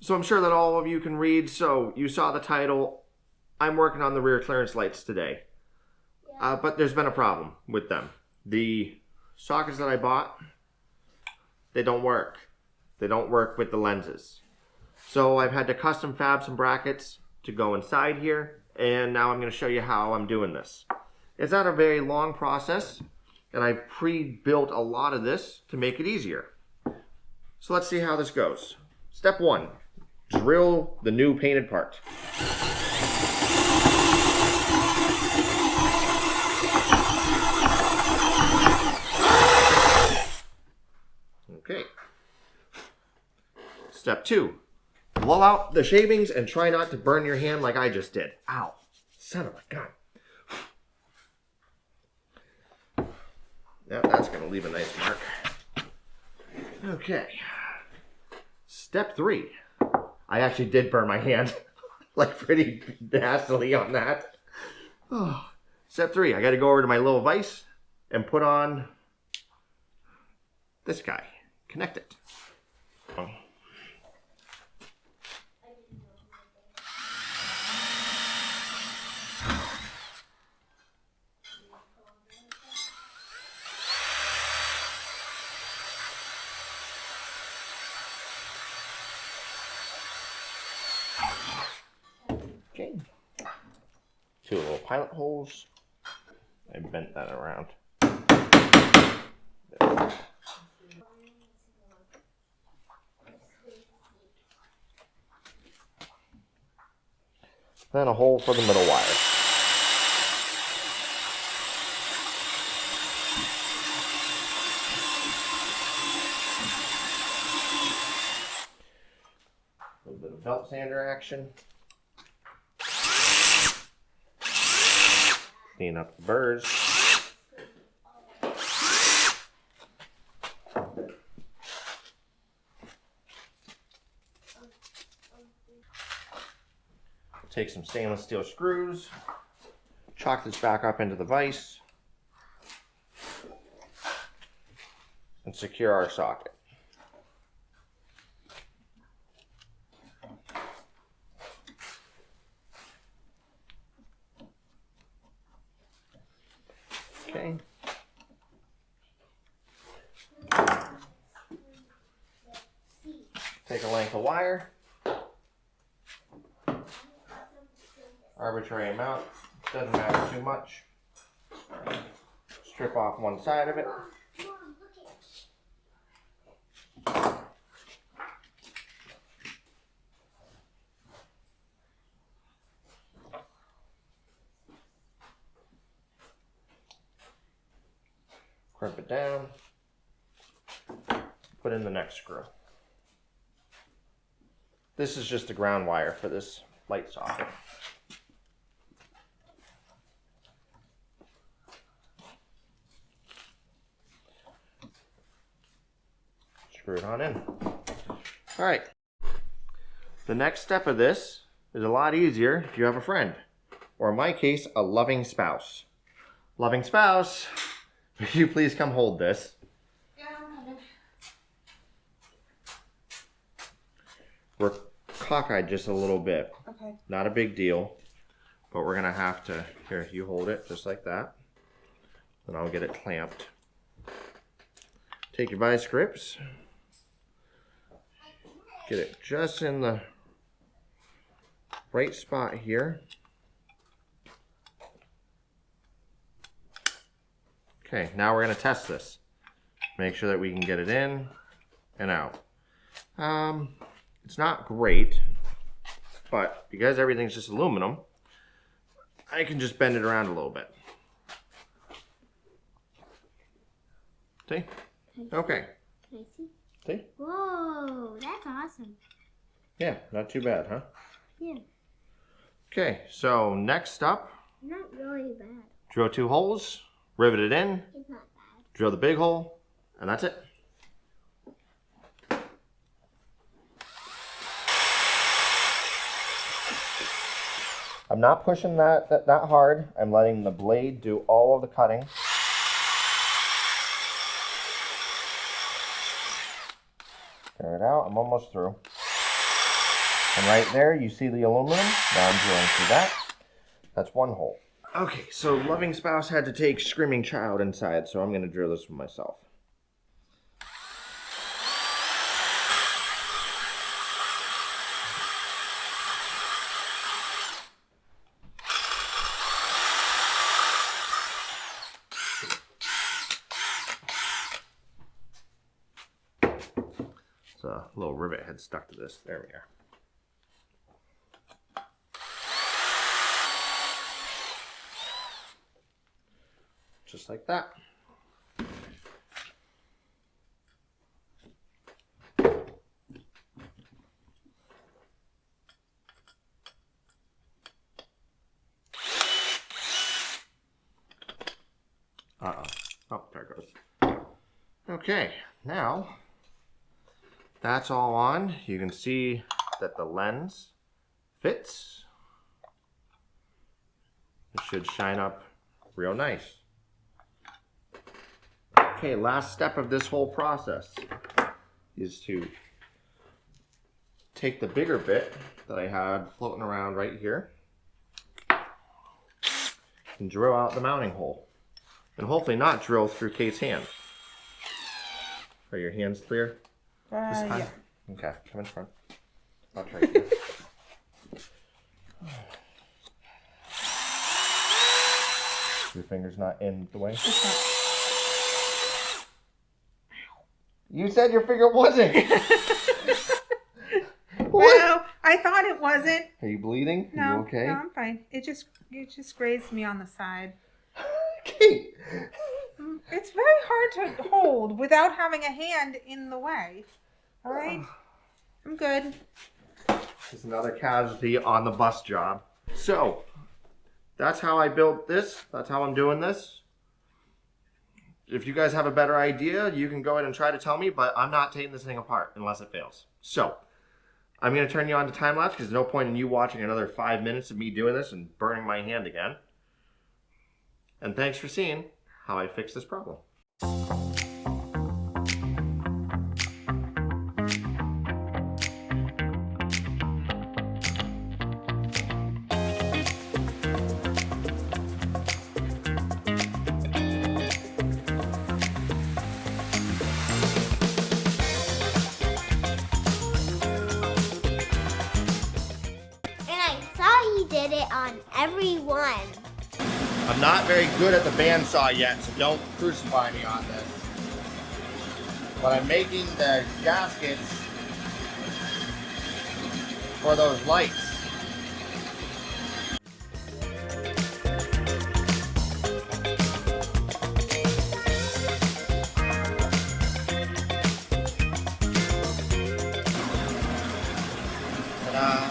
So I'm sure that all of you can read, so you saw the title. I'm working on the rear clearance lights today. But there's been a problem with them. The sockets that I bought, they don't work. They don't work with the lenses. So I've had to custom fab some brackets to go inside here, and now I'm going to show you how I'm doing this. It's not a very long process, and I've pre-built a lot of this to make it easier. So let's see how this goes. Step 1. Drill the new painted part. Okay. Step 2. Blow out the shavings and try not to burn your hand like I just did. Ow. Son of a gun. Now that's going to leave a nice mark. Okay. Step 3. I actually did burn my hand. Like pretty nastily on that. Oh. Step 3. I got to go over to my little vise and put on this guy. Connect it. Oh. Okay. 2 little pilot holes. I bent that around. There. Then a hole for the middle wire. A little bit of belt sander action. Clean up the burrs. Take some stainless steel screws, chalk this back up into the vise, and secure our socket. Okay. Take a length of wire. Arbitrary amount, doesn't matter too much. Strip off one side of it. Crimp it down. Put in the next screw. This is just the ground wire for this light socket. Screw it on in. All right. The next step of this is a lot easier if you have a friend, or in my case, a loving spouse. Loving spouse, will you please come hold this? Yeah, I'm coming. We're cockeyed just a little bit. Okay. Not a big deal, but we're gonna have to, here, you hold it just like that. Then I'll get it clamped. Take your vice grips. Get it just in the right spot here. Okay, now we're going to test this. Make sure that we can get it in and out. It's not great, but because everything's just aluminum, I can just bend it around a little bit. See? Okay. Can I see? See? Whoa, that's awesome. Yeah, not too bad, huh? Yeah. Okay, so next up, Not really bad. drill 2 holes, rivet it in, It's not bad. drill the big hole, and that's it. I'm not pushing that hard. I'm letting the blade do all of the cutting. Tear it out. I'm almost through. And right there, you see the aluminum. Now I'm drilling through that. That's one hole. Okay, so loving spouse had to take screaming child inside, so I'm going to drill this one myself. So a little rivet had stuck to this. There we are. Just like that. Uh-oh. Oh, there it goes. Okay, now that's all on. You can see that the lens fits. It should shine up real nice. Okay, last step of this whole process is to take the bigger bit that I had floating around right here and drill out the mounting hole. And hopefully not drill through Kate's hand. Are your hands clear? Yeah. Okay, come in front. I'll try to. Your finger's not in the way? You said your finger wasn't! Well, I thought it wasn't. Are you bleeding? No, Are you okay? no, I'm fine. It just grazed me on the side. Kate! It's very hard to hold without having a hand in the way. All right? I'm good. Just another casualty on the bus job. So, that's how I built this. That's how I'm doing this. If you guys have a better idea, you can go ahead and try to tell me, but I'm not taking this thing apart unless it fails. So, I'm going to turn you on to time lapse because there's no point in you watching another 5 minutes of me doing this and burning my hand again. And thanks for seeing how I fix this problem. Did it on everyone. I'm not very good at the bandsaw yet, so don't crucify me on this. But I'm making the gaskets for those lights. Ta-da!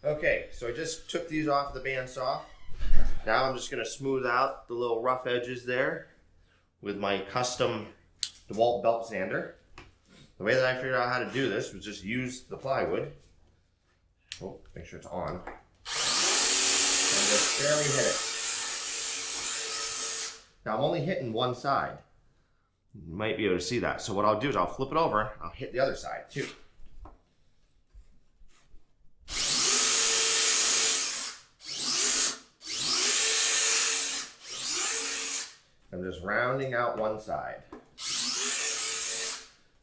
Okay, so I just took these off the bandsaw. Now I'm just going to smooth out the little rough edges there with my custom DeWalt belt sander. The way that I figured out how to do this was just use the plywood. Oh, make sure it's on. And just barely hit it. Now I'm only hitting one side. You might be able to see that. So what I'll do is I'll flip it over. I'll hit the other side too. I'm just rounding out one side.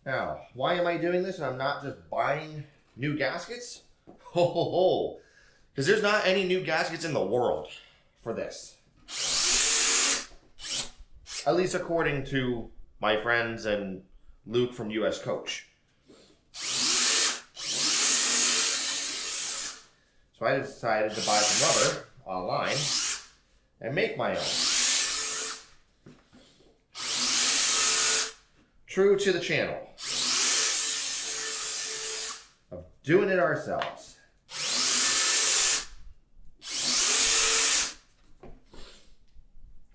Now, why am I doing this and I'm not just buying new gaskets? Ho ho ho! Because there's not any new gaskets in the world for this. At least according to my friends and Luke from US Coach. So I decided to buy some rubber online and make my own. True to the channel of doing it ourselves.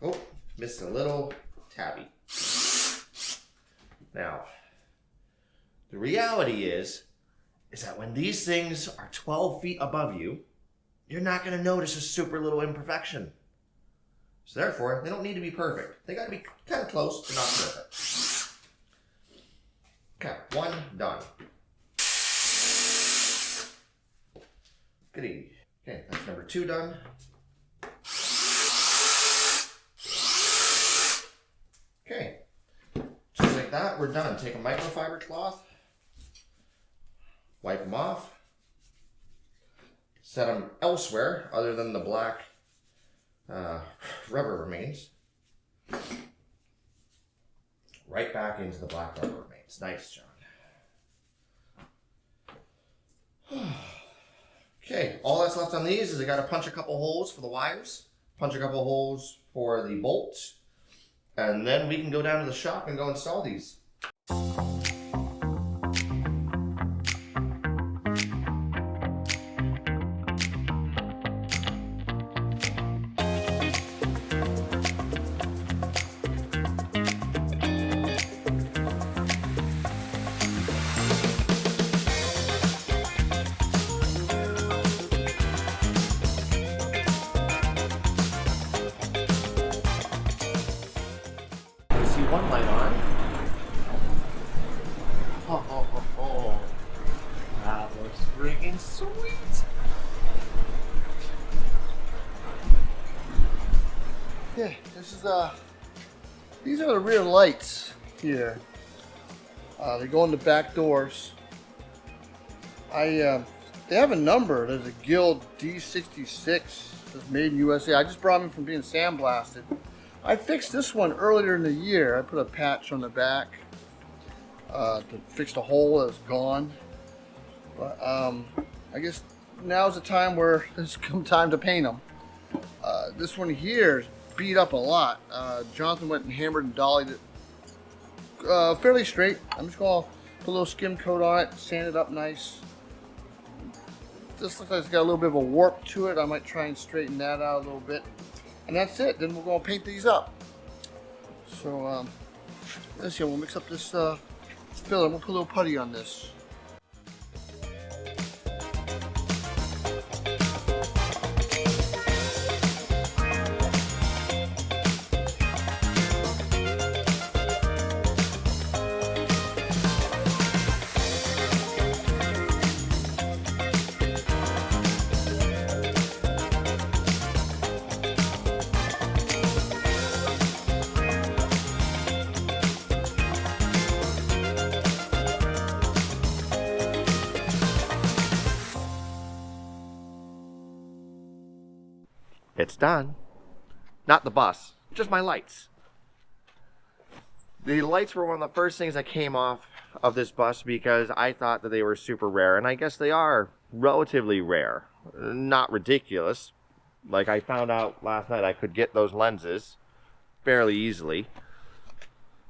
Oh, missed a little tabby. Now, the reality is that when these things are 12 feet above you, you're not going to notice a super little imperfection. So therefore, they don't need to be perfect. They got to be kind of close, but not perfect. Okay, one done. Goody. Okay, that's number 2 done. Okay, just like that, we're done. Take a microfiber cloth, wipe them off, set them elsewhere other than the black rubber remains. Right back into the black rubber remains. Nice, John. Okay, all that's left on these is I got to punch a couple holes for the wires, punch a couple holes for the bolts, and then we can go down to the shop and go install these. One light on. Oh. That looks freaking sweet. Yeah, this is these are the rear lights here. They go in the back doors. They have a number. There's a Guild D66 that's made in USA. I just brought them from being sandblasted. I fixed this one earlier in the year. I put a patch on the back to fix the hole that's gone. But I guess now's the time where it's come time to paint them. This one here is beat up a lot. Jonathan went and hammered and dollied it fairly straight. I'm just going to put a little skim coat on it, sand it up nice. This looks like it's got a little bit of a warp to it. I might try and straighten that out a little bit. And that's it. Then we're going to paint these up. So let's see. We'll mix up this filler. We'll put a little putty on this. It's done. Not the bus, just my lights. The lights were one of the first things that came off of this bus because I thought that they were super rare, and I guess they are relatively rare. Not ridiculous. Like I found out last night I could get those lenses fairly easily.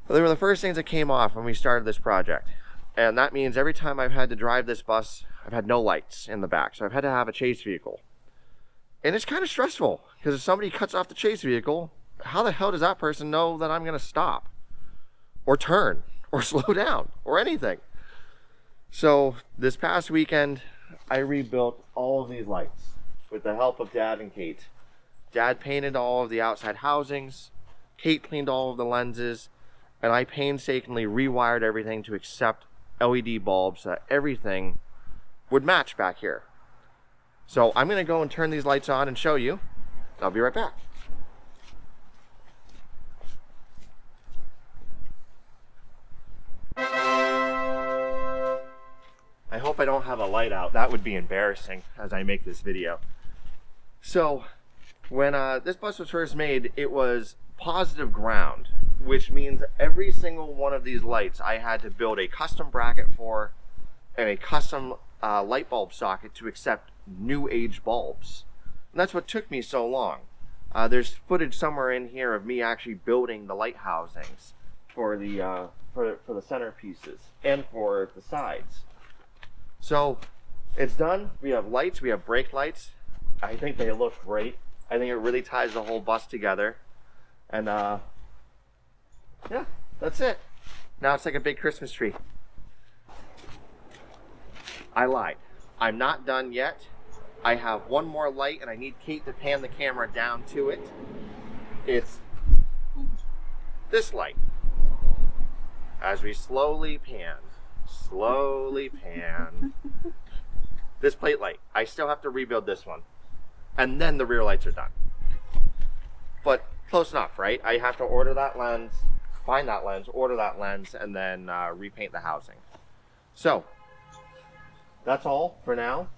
But they were the first things that came off when we started this project. And that means every time I've had to drive this bus, I've had no lights in the back. So I've had to have a chase vehicle. And it's kind of stressful because if somebody cuts off the chase vehicle, how the hell does that person know that I'm going to stop or turn or slow down or anything? So this past weekend, I rebuilt all of these lights with the help of Dad and Kate. Dad painted all of the outside housings, Kate cleaned all of the lenses, and I painstakingly rewired everything to accept LED bulbs so that everything would match back here. So I'm going to go and turn these lights on and show you. I'll be right back. I hope I don't have a light out. That would be embarrassing as I make this video. So when this bus was first made, it was positive ground, which means every single one of these lights I had to build a custom bracket for and a custom light bulb socket to accept new age bulbs. And that's what took me so long. There's footage somewhere in here of me actually building the light housings for the centerpieces and for the sides. So it's done. We have lights, we have brake lights. I think they look great. I think it really ties the whole bus together. And yeah, that's it. Now it's like a big Christmas tree. I lied. I'm not done yet. I have one more light and I need Kate to pan the camera down to it. It's this light. As we slowly pan. this plate light. I still have to rebuild this one. And then the rear lights are done. But close enough, right? I have to order that lens, find that lens, order that lens, and then repaint the housing. So, that's all for now.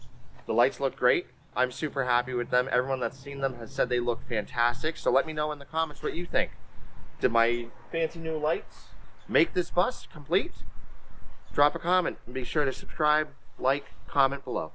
The lights look great. I'm super happy with them. Everyone that's seen them has said they look fantastic. So let me know in the comments what you think. Did my fancy new lights make this bus complete? Drop a comment and be sure to subscribe, like, comment below.